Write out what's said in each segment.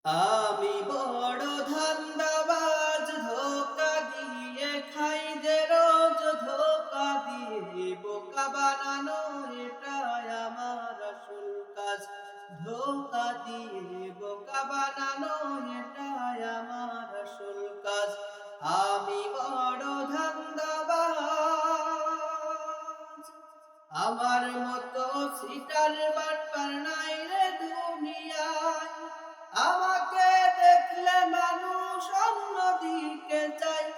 আমি বড় ধান্দাবাজ, ধোঁকা দিয়ে খাই যে রোজ, ধোঁকা দিয়ে বোকা বানানো এটাই আমার আসল কাজ। ধোঁকা দিয়ে বোকা বানানো এটাই আমার আসল কাজ। আমি বড় ধান্দাবাজ, আমার মতো সিটার বাটপার নাই রে দুনিয়ায়। আমাকে দেখলে মানুষ অন্যদিকে চায়,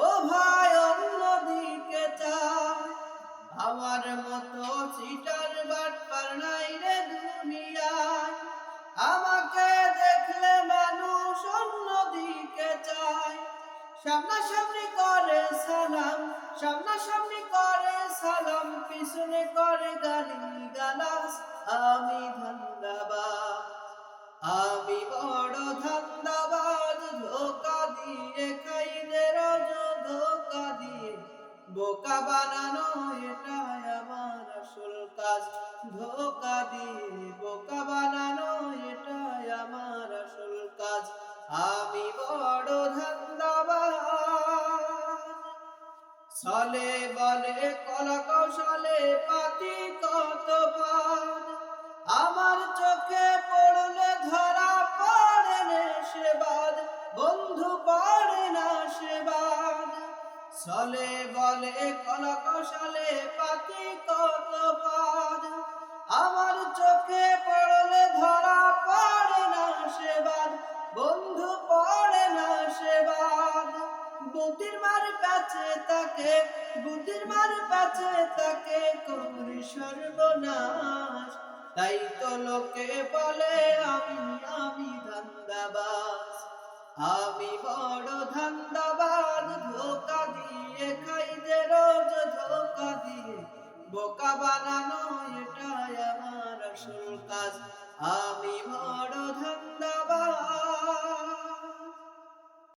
ও ভাই অন্যদিকে চায়। আমার মতো সিটার বাটপার নাই রে দুনিয়ায়। আমাকে দেখলে মানুষ অন্যদিকে চায়। সামনাসামনি করে সালাম, সামনাসামনি করে সালাম, পিছনে করে গালি গালাস। আমি ধান্দাবাজ, আমি বড় ধান্দাবাজ, ধোঁকা দিয়ে খাই যে রোজ, ধোঁকা দিয়ে বোকা বানানো এটাই আমার আসল কাজ। ধোঁকা দিয়ে বোকা বানানো এটাই আমার আসল কাজ। আমি বড় ধান্দাবাজ, ছলে বলে কলা কৌশলে পাতি কত পান। আমার চোখে পড়লে ধরা পড়ে না সেবাদ, বন্ধু পড়ে না সেবাদ। ছলে বলে কলা কৌশলে পাতি কত পান। আমার চোখে পড়লে ধরা পড়ে না সেবাদ, বন্ধু পড়ে না সেবাদ। বুদ্ধির মার কাছে তাকে, বুদ্ধির মার কাছে তাকে করি সর্বনাশ। তাই তো লোকে বলে আমি ধান্দাবাজ। আমি বড় ধান্দাবাজ, ধোঁকা দিয়ে খাই যে রোজ, ধোঁকা দিয়ে বোকা বানানো এটাই আমার আসল কাজ।